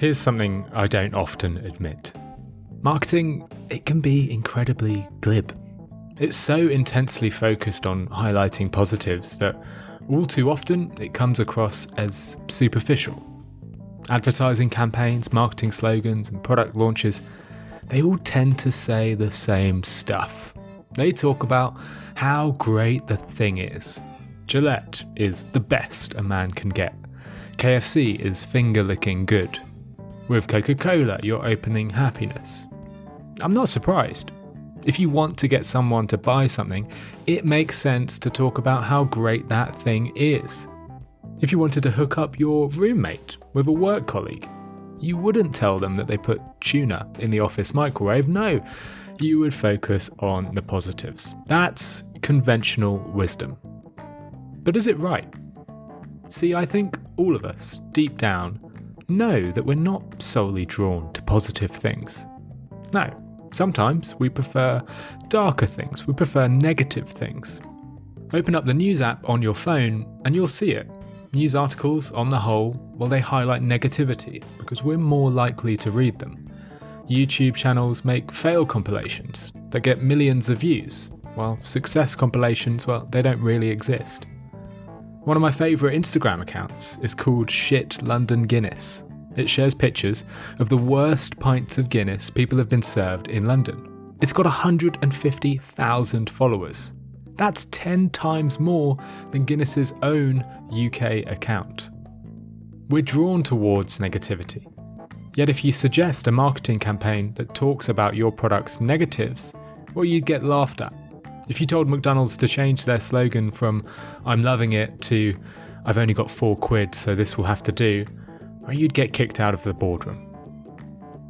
Here's something I don't often admit. Marketing, it can be incredibly glib. It's so intensely focused on highlighting positives that all too often it comes across as superficial. Advertising campaigns, marketing slogans, and product launches, they all tend to say the same stuff. They talk about how great the thing is. Gillette is the best a man can get. KFC is finger-licking good. With Coca-Cola, you're opening happiness. I'm not surprised. If you want to get someone to buy something, it makes sense to talk about how great that thing is. If you wanted to hook up your roommate with a work colleague, you wouldn't tell them that they put tuna in the office microwave. No, you would focus on the positives. That's conventional wisdom. But is it right? See, I think all of us, deep down, know that we're not solely drawn to positive things. No, sometimes we prefer darker things, we prefer negative things. Open up the news app on your phone and you'll see it. News articles, on the whole, well, they highlight negativity because we're more likely to read them. YouTube channels make fail compilations that get millions of views, while success compilations, well, they don't really exist. One of my favourite Instagram accounts is called Shit London Guinness. It shares pictures of the worst pints of Guinness people have been served in London. It's got 150,000 followers. That's 10 times more than Guinness's own UK account. We're drawn towards negativity. Yet if you suggest a marketing campaign that talks about your product's negatives, well, you'd get laughed at. If you told McDonald's to change their slogan from "I'm loving it" to "I've only got £4, so this will have to do," well, you'd get kicked out of the boardroom.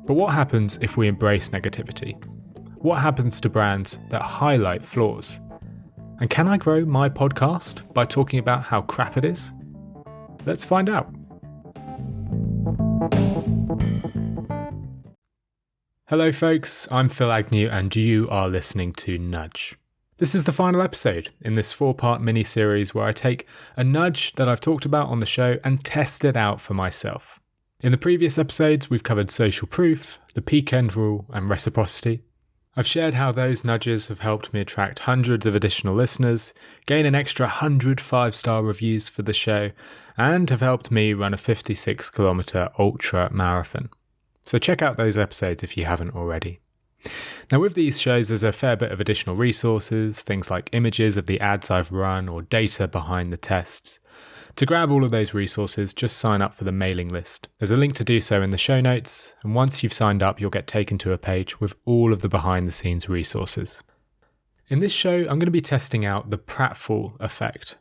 But what happens if we embrace negativity? What happens to brands that highlight flaws? And can I grow my podcast by talking about how crap it is? Let's find out. Hello folks, I'm Phil Agnew and you are listening to Nudge. This is the final episode in this 4-part mini-series where I take a nudge that I've talked about on the show and test it out for myself. In the previous episodes, we've covered social proof, the peak end rule, and reciprocity. I've shared how those nudges have helped me attract hundreds of additional listeners, gain an extra 100 5-star reviews for the show, and have helped me run a 56-kilometre ultra marathon. So check out those episodes if you haven't already. Now with these shows there's a fair bit of additional resources, things like images of the ads I've run or data behind the tests. To grab all of those resources, just sign up for the mailing list. There's a link to do so in the show notes, and once you've signed up, you'll get taken to a page with all of the behind-the-scenes resources. In this show, I'm going to be testing out the Pratfall Effect.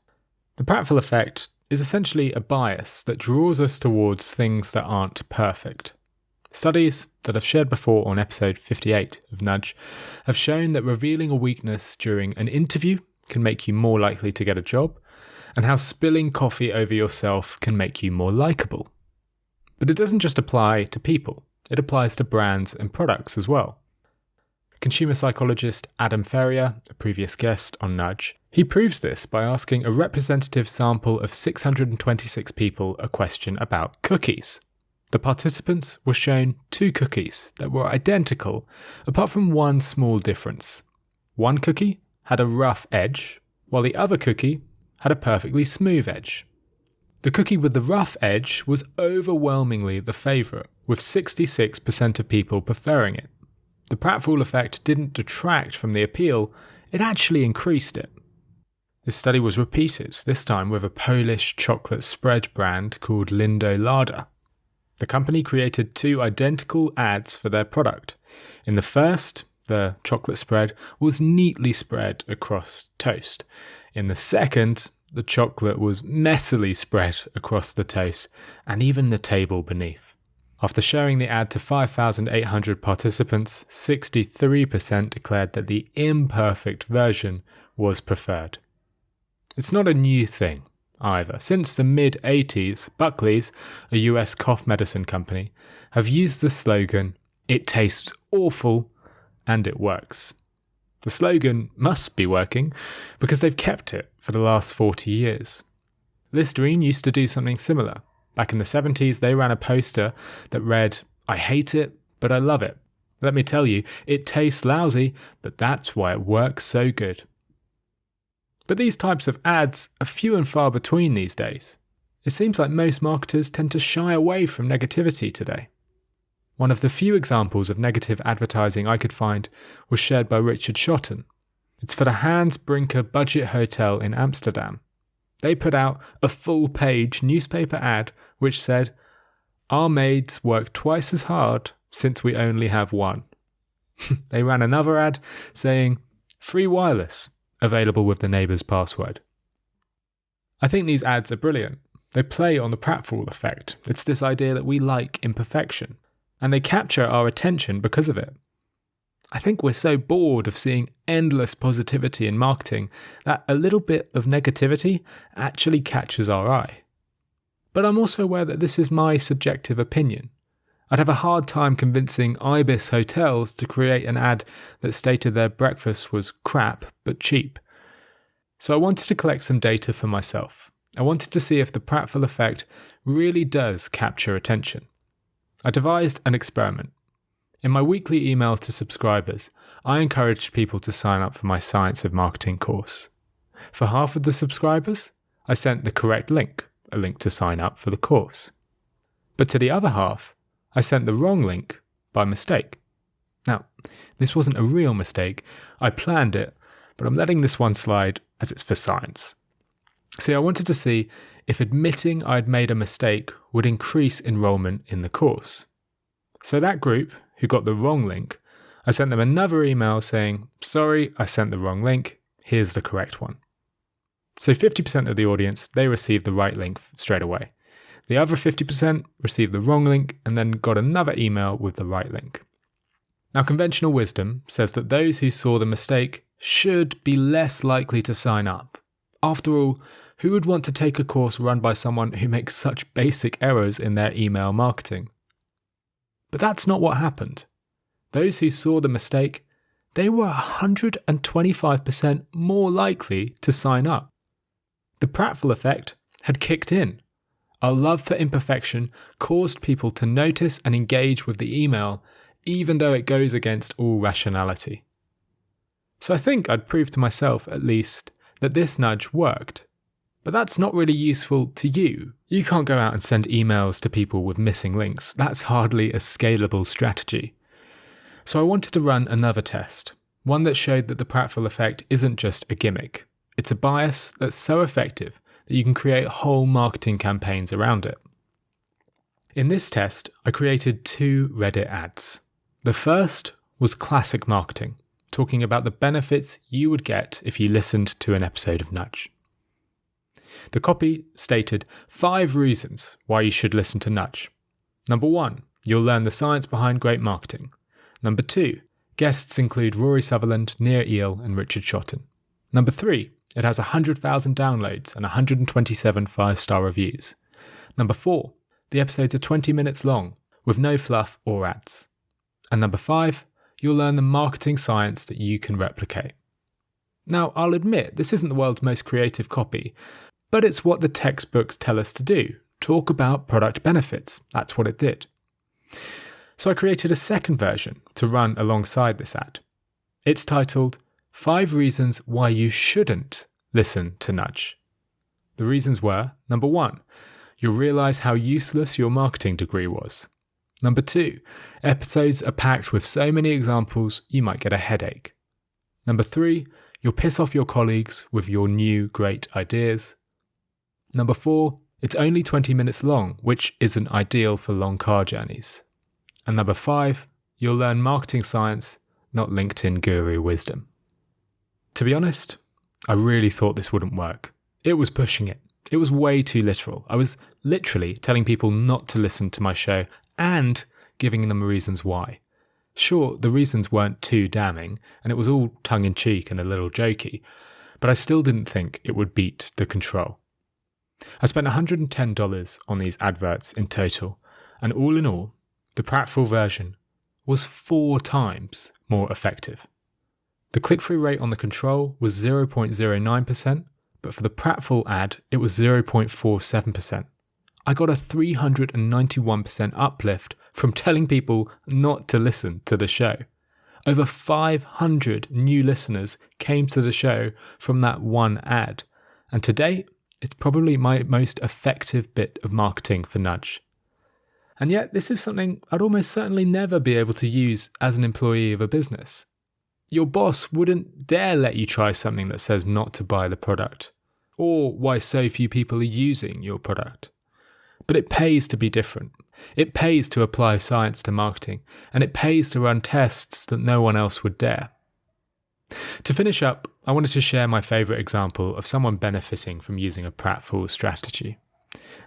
The Pratfall Effect is essentially a bias that draws us towards things that aren't perfect. Studies that I've shared before on episode 58 of Nudge have shown that revealing a weakness during an interview can make you more likely to get a job, and how spilling coffee over yourself can make you more likable. But it doesn't just apply to people, it applies to brands and products as well. Consumer psychologist Adam Ferrier, a previous guest on Nudge, he proves this by asking a representative sample of 626 people a question about cookies. The participants were shown 2 cookies that were identical, apart from one small difference. One cookie had a rough edge, while the other cookie had a perfectly smooth edge. The cookie with the rough edge was overwhelmingly the favourite, with 66% of people preferring it. The Pratfall Effect didn't detract from the appeal, it actually increased it. This study was repeated, this time with a Polish chocolate spread brand called Lindo Lada. The company created 2 identical ads for their product. In the first, the chocolate spread was neatly spread across toast. In the second, the chocolate was messily spread across the toast and even the table beneath. After showing the ad to 5,800 participants, 63% declared that the imperfect version was preferred. It's not a new thing either. Since the mid-80s, Buckley's, a US cough medicine company, have used the slogan, "It tastes awful and it works." The slogan must be working because they've kept it for the last 40 years. Listerine used to do something similar. Back in the 70s, they ran a poster that read, "I hate it, but I love it. Let me tell you, it tastes lousy, but that's why it works so good." But these types of ads are few and far between these days. It seems like most marketers tend to shy away from negativity today. One of the few examples of negative advertising I could find was shared by Richard Schotten. It's for the Hans Brinker budget hotel in Amsterdam. They put out a full-page newspaper ad which said, "Our maids work twice as hard since we only have one." They ran another ad saying, "Free wireless, available with the neighbour's password." I think these ads are brilliant. They play on the Pratfall Effect. It's this idea that we like imperfection, and they capture our attention because of it. I think we're so bored of seeing endless positivity in marketing that a little bit of negativity actually catches our eye. But I'm also aware that this is my subjective opinion. I'd have a hard time convincing Ibis hotels to create an ad that stated their breakfast was crap but cheap. So I wanted to collect some data for myself. I wanted to see if the Pratfall Effect really does capture attention. I devised an experiment. In my weekly email to subscribers, I encouraged people to sign up for my Science of Marketing course. For half of the subscribers, I sent the correct link, a link to sign up for the course. But to the other half, I sent the wrong link by mistake. Now, this wasn't a real mistake, I planned it, but I'm letting this one slide as it's for science. See, I wanted to see if admitting I'd made a mistake would increase enrollment in the course. So that group, who got the wrong link, I sent them another email saying, "Sorry, I sent the wrong link, here's the correct one." So 50% of the audience, they received the right link straight away. The other 50% received the wrong link and then got another email with the right link. Now, conventional wisdom says that those who saw the mistake should be less likely to sign up. After all, who would want to take a course run by someone who makes such basic errors in their email marketing? But that's not what happened. Those who saw the mistake, they were 125% more likely to sign up. The Pratfall Effect had kicked in. Our love for imperfection caused people to notice and engage with the email, even though it goes against all rationality. So I think I'd proved to myself, at least, that this nudge worked. But that's not really useful to you. You can't go out and send emails to people with missing links. That's hardly a scalable strategy. So I wanted to run another test, one that showed that the Pratfall Effect isn't just a gimmick. It's a bias that's so effective that you can create whole marketing campaigns around it. In this test, I created 2 Reddit ads. The first was classic marketing, talking about the benefits you would get if you listened to an episode of Nudge. The copy stated 5 reasons why you should listen to Nudge. Number 1, you'll learn the science behind great marketing. Number 2, guests include Rory Sutherland, Nir Eyal and Richard Schotten. Number 3, it has 100,000 downloads and 127 5-star reviews. Number 4, the episodes are 20 minutes long with no fluff or ads. And number 5, you'll learn the marketing science that you can replicate. Now, I'll admit, this isn't the world's most creative copy, but it's what the textbooks tell us to do. Talk about product benefits. That's what it did. So I created a second version to run alongside this ad. It's titled 5 Reasons Why You Shouldn't Listen to Nudge. The reasons were, number 1, you'll realise how useless your marketing degree was. Number 2, episodes are packed with so many examples you might get a headache. Number 3, you'll piss off your colleagues with your new great ideas. Number 4, it's only 20 minutes long, which isn't ideal for long car journeys. And number 5, you'll learn marketing science, not LinkedIn guru wisdom. To be honest, I really thought this wouldn't work. It was pushing it. It was way too literal. I was literally telling people not to listen to my show and giving them reasons why. Sure, the reasons weren't too damning, and it was all tongue-in-cheek and a little jokey, but I still didn't think it would beat the control. I spent $110 on these adverts in total, and all in all, the Pratfall version was 4 times more effective. The click-through rate on the control was 0.09%, but for the Pratfall ad, it was 0.47%. I got a 391% uplift from telling people not to listen to the show. Over 500 new listeners came to the show from that one ad. And to date, it's probably my most effective bit of marketing for Nudge. And yet, this is something I'd almost certainly never be able to use as an employee of a business. Your boss wouldn't dare let you try something that says not to buy the product, or why so few people are using your product. But it pays to be different. It pays to apply science to marketing, and it pays to run tests that no one else would dare. To finish up, I wanted to share my favourite example of someone benefiting from using a pratfall strategy.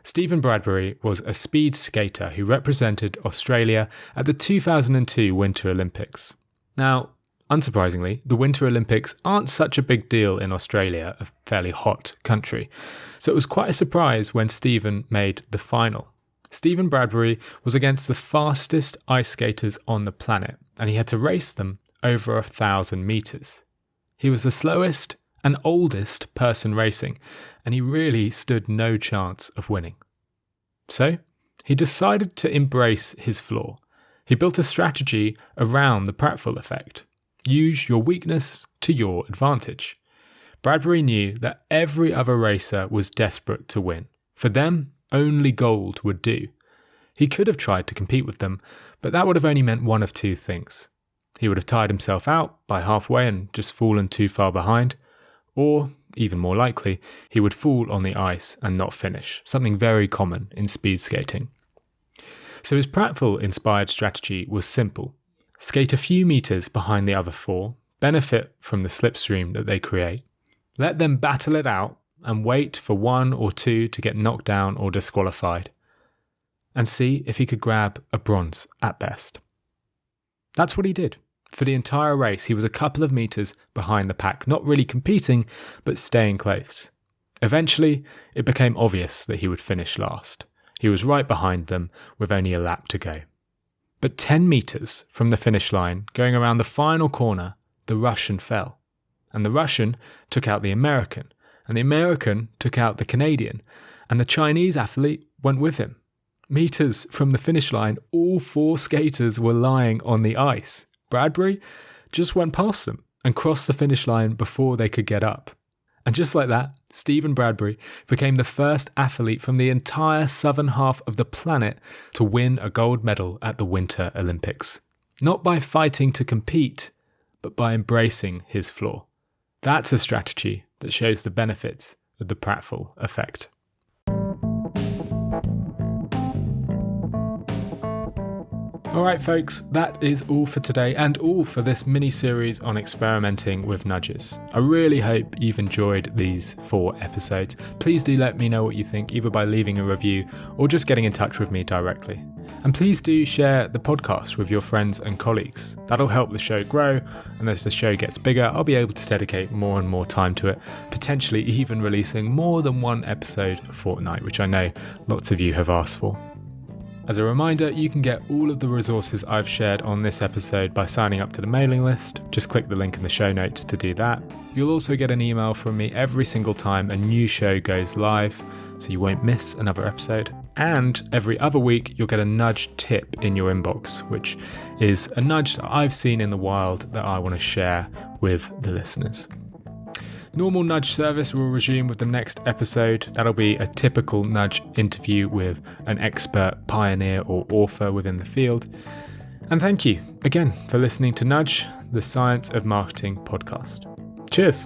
Stephen Bradbury was a speed skater who represented Australia at the 2002 Winter Olympics. Now, unsurprisingly, the Winter Olympics aren't such a big deal in Australia, a fairly hot country, so it was quite a surprise when Stephen made the final. Stephen Bradbury was against the fastest ice skaters on the planet, and he had to race them over 1,000 metres. He was the slowest and oldest person racing, and he really stood no chance of winning. So, he decided to embrace his flaw. He built a strategy around the Pratfall Effect. Use your weakness to your advantage. Bradbury knew that every other racer was desperate to win. For them, only gold would do. He could have tried to compete with them, but that would have only meant one of two things. He would have tired himself out by halfway and just fallen too far behind, or, even more likely, he would fall on the ice and not finish, something very common in speed skating. So his pratfall-inspired strategy was simple. Skate a few metres behind the other four, benefit from the slipstream that they create, let them battle it out and wait for one or two to get knocked down or disqualified, and see if he could grab a bronze at best. That's what he did. For the entire race, he was a couple of metres behind the pack, not really competing, but staying close. Eventually, it became obvious that he would finish last. He was right behind them with only a lap to go. But 10 metres from the finish line, going around the final corner, the Russian fell. And the Russian took out the American, and the American took out the Canadian, and the Chinese athlete went with him. Metres from the finish line, all four skaters were lying on the ice. Bradbury just went past them and crossed the finish line before they could get up. And just like that, Stephen Bradbury became the first athlete from the entire southern half of the planet to win a gold medal at the Winter Olympics. Not by fighting to compete, but by embracing his flaw. That's a strategy that shows the benefits of the Pratfall Effect. Alright folks, that is all for today and all for this mini-series on experimenting with nudges. I really hope you've enjoyed these 4 episodes. Please do let me know what you think, either by leaving a review or just getting in touch with me directly. And please do share the podcast with your friends and colleagues. That'll help the show grow, and as the show gets bigger, I'll be able to dedicate more and more time to it, potentially even releasing more than 1 episode a fortnight, which I know lots of you have asked for. As a reminder, you can get all of the resources I've shared on this episode by signing up to the mailing list. Just click the link in the show notes to do that. You'll also get an email from me every single time a new show goes live, so you won't miss another episode. And every other week, you'll get a nudge tip in your inbox, which is a nudge that I've seen in the wild that I want to share with the listeners. Normal nudge service will resume with the next episode. That'll be a typical nudge interview with an expert pioneer or author within the field. And thank you again for listening to Nudge, the Science of Marketing podcast. Cheers.